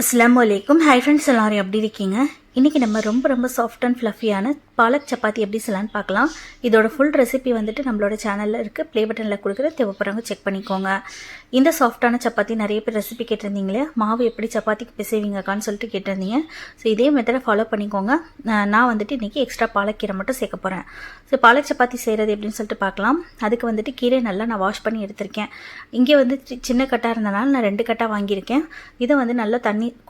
அஸ்ஸலாமு அலைக்கும். Hi friends, எல்லாரும் எப்படி இருக்கீங்க? இன்றைக்கி நம்ம ரொம்ப சாஃப்ட் அண்ட் ஃப்ளஃபியான பாலக் சப்பாத்தி எப்படி செய்யலான்னு பார்க்கலாம். இதோட ஃபுல் ரெசிபி வந்துட்டு நம்மளோட சேனலில் இருக்குது, ப்ளே பட்டனில் கொடுக்குற, தேவைப்படுறவங்க செக் பண்ணிக்கோங்க. இந்த சாஃப்டான சப்பாத்தி நிறைய பேர் ரெசிபி கேட்டிருந்தீங்களே, மாவு எப்படி சப்பாத்திக்கு பிசைவீங்கக்கான்னு சொல்லிட்டு கேட்டிருந்தீங்க. ஸோ இதே மெத்தடை ஃபாலோ பண்ணிக்கோங்க. நான் வந்துட்டு இன்றைக்கி எக்ஸ்ட்ரா பாலக்கீரை மட்டும் சேர்க்க போகிறேன். ஸோ பாலக் சப்பாத்தி செய்கிறது எப்படின்னு சொல்லிட்டு பார்க்கலாம். அதுக்கு வந்துட்டு கீரை நல்லா நான் வாஷ் பண்ணி எடுத்திருக்கேன். இங்கே வந்து சின்ன கட்டாக இருந்தனால நான் 2 கட்டாக வாங்கியிருக்கேன். இதை வந்து நல்லா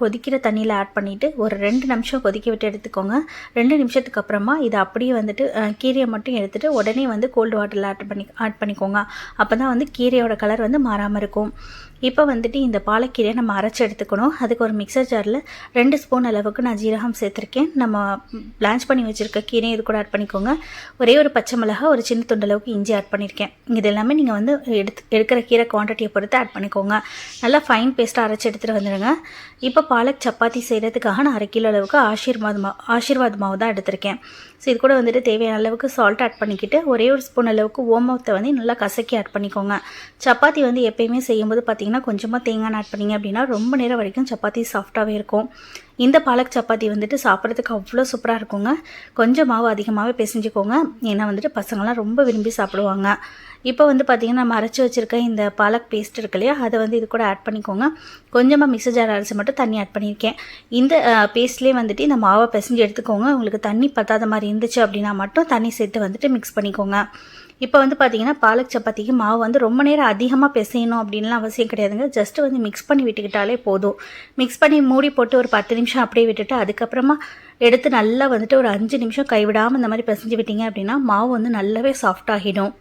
கொதிக்கிற தண்ணியில் ஆட் பண்ணிவிட்டு ஒரு 2 நிமிஷம் கொதிக்க விட்டு எடுத்துக்கோங்க. 2 நிமிஷத்துக்கு அப்புறமா இதை அப்படியே வந்துட்டு கீரையை மட்டும் எடுத்துகிட்டு உடனே வந்து கோல்டு வாட்டரில் ஆட் பண்ணிக்கோங்க. அப்போ தான் வந்து கீரையோட கலர் வந்து மாறாமல் இருக்கும். இப்போ வந்துட்டு இந்த பாலக்கீரையை நம்ம அரைச்சி எடுத்துக்கணும். அதுக்கு ஒரு மிக்சர் ஜாரில் 2 ஸ்பூன் அளவுக்கு நான் ஜீரகம் சேர்த்துருக்கேன். நம்ம பிளான்ச் பண்ணி வச்சுருக்க கீரையை இது கூட ஆட் பண்ணிக்கோங்க. ஒரே ஒரு பச்சை மிளகா, ஒரு சின்ன துண்டு அளவுக்கு இஞ்சி ஆட் பண்ணியிருக்கேன். இது எல்லாமே நீங்கள் வந்து எடுக்கிற கீரை குவான்டிட்டியை பொறுத்து ஆட் பண்ணிக்கோங்க. நல்லா ஃபைன் பேஸ்ட்டாக அரைச்சி எடுத்துகிட்டு வந்துடுங்க. இப்போ பாலக் சப்பாத்தி செய்கிறதுக்காக நான் 1/2 கிலோ அளவுக்கு ஆஷீர்வாத் மாவு தான் எடுத்திருக்கேன். ஸோ இது கூட வந்துட்டு தேவையான அளவுக்கு சால்ட் ஆட் பண்ணிக்கிட்டு ஒரே ஒரு ஸ்பூன் அளவுக்கு ஓமத்தை வந்து நல்லா கசக்கி ஆட் பண்ணிக்கோங்க. சப்பாத்தி வந்து எப்பயுமே செய்யும்போது பார்த்திங்கன்னா கொஞ்சமாக தேங்காய் ஆட் பண்ணிங்க அப்படின்னா ரொம்ப நேரம் வரைக்கும் சப்பாத்தி சாஃப்டாகவே இருக்கும். இந்த பாலக் சப்பாத்தி வந்துட்டு சாப்பிட்றதுக்கு அவ்வளோ சூப்பராக இருக்குங்க. கொஞ்சம் மாவு அதிகமாகவே பிசைஞ்சிக்கோங்க, ஏன்னா வந்துட்டு பசங்களாம் ரொம்ப விரும்பி சாப்பிடுவாங்க. இப்போ வந்து பார்த்திங்கன்னா நம்ம அரைச்சி வச்சுருக்க இந்த பாலக் பேஸ்ட் இருக்கு இல்லையா, அதை வந்து இது கூட ஆட் பண்ணிக்கோங்க. கொஞ்சமாக மிக்ஸர் ஜார் அரைச்சி மட்டும் தண்ணி ஆட் பண்ணியிருக்கேன். இந்த பேஸ்ட்லேயே வந்துட்டு இந்த மாவை பிசைஞ்சு எடுத்துக்கோங்க. உங்களுக்கு தண்ணி பத்தாத மாதிரி இருந்துச்சு அப்படின்னா மட்டும் தண்ணி சேர்த்து வந்துட்டு மிக்ஸ் பண்ணிக்கோங்க. இப்போ வந்து பார்த்திங்கன்னா பாலக் சப்பாத்திக்கு மாவு வந்து ரொம்ப நேரம் அதிகமாக பிசையணும் அப்படின்லாம் அவசியம் கிடையாதுங்க. ஜஸ்ட்டு வந்து மிக்ஸ் பண்ணி விட்டுக்கிட்டாலே போதும். மிக்ஸ் பண்ணி மூடி போட்டு ஒரு 10 நிமிஷம் அப்படியே விட்டுட்டு அதுக்கப்புறமா எடுத்து நல்லா வந்துட்டு ஒரு 5 நிமிஷம் கைவிடாமல் இந்த மாதிரி பிசைஞ்சு விட்டீங்க அப்படின்னா மாவு வந்து நல்லாவே சாஃப்டாகிடும்.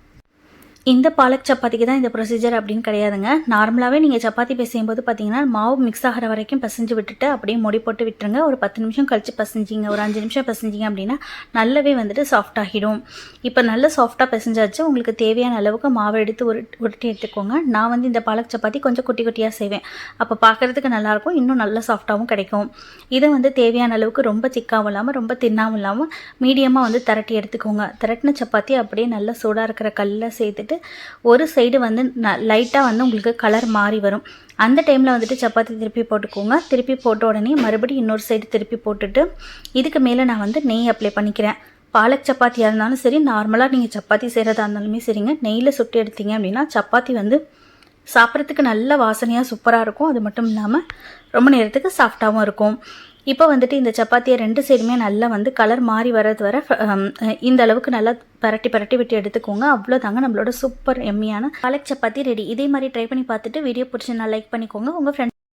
இந்த பாலக் சப்பாத்திக்கு தான் இந்த ப்ரொசீஜர் அப்படின்னு கிடையாதுங்க. நார்மலாகவே நீங்கள் சப்பாத்தி பிசையும்போது பார்த்தீங்கன்னா மாவு மிக்ஸ் ஆகிற வரைக்கும் பிசைஞ்சு விட்டுட்டு அப்படியே மூடி போட்டு விட்டுருங்க. ஒரு 10 நிமிஷம் கழித்து பிசைஞ்சிங்க, ஒரு 5 நிமிஷம் பிசைஞ்சிங்க அப்படின்னா நல்லாவே வந்துட்டு சாஃப்டாகிடும். இப்போ நல்ல சாஃப்டாக பிசைஞ்சாச்சு. உங்களுக்கு தேவையான அளவுக்கு மாவை எடுத்து உருட்டி எடுத்துக்கோங்க. நான் வந்து இந்த பாலக் சப்பாத்தி கொஞ்சம் குட்டி குட்டியாக செய்வேன். அப்போ பார்க்குறதுக்கு நல்லாயிருக்கும், இன்னும் நல்ல சாஃப்டாகவும் கிடைக்கும். இதை வந்து தேவையான அளவுக்கு ரொம்ப திக்காகவும் இல்லாமல் ரொம்ப தின்னாகவும் இல்லாமல் மீடியமாக வந்து திரட்டி எடுத்துக்கோங்க. திரட்டின சப்பாத்தி அப்படியே நல்லா சூடாக இருக்கிற கல்லில் சேர்த்துட்டு ஒரு சைடு வந்து லைட்டாக வந்து உங்களுக்கு கலர் மாறி வரும். அந்த டைமில் வந்துட்டு சப்பாத்தி திருப்பி போட்டுக்கோங்க. திருப்பி போட்ட உடனே மறுபடியும் இன்னொரு சைடு திருப்பி போட்டுட்டு இதுக்கு மேலே நான் வந்து நெய் அப்ளை பண்ணிக்கிறேன். பாலக் சப்பாத்தியாக இருந்தாலும் சரி, நார்மலாக நீங்கள் சப்பாத்தி செய்கிறதா இருந்தாலுமே சரிங்க, நெய்யில் சுட்டு எடுத்தீங்க அப்படின்னா சப்பாத்தி வந்து சாப்பிட்றதுக்கு நல்ல வாசனையாக சூப்பராக இருக்கும். அது மட்டும் இல்லாமல் ரொம்ப நேரத்துக்கு சாஃப்டாகவும் இருக்கும். இப்போ வந்துட்டு இந்த சப்பாத்தியை 2 சைடுமே நல்லா வந்து கலர் மாறி வர்றது வர இந்த அளவுக்கு நல்லா பரட்டி விட்டு எடுத்துக்கோங்க. அவ்வளோதாங்க, நம்மளோட சூப்பர் எம்மியான பாலக் சப்பாத்தி ரெடி. இதே மாதிரி ட்ரை பண்ணி பார்த்துட்டு வீடியோ பிடிச்சி நான் லைக் பண்ணிக்கோங்க. உங்கள் ஃப்ரெண்ட்ஸ்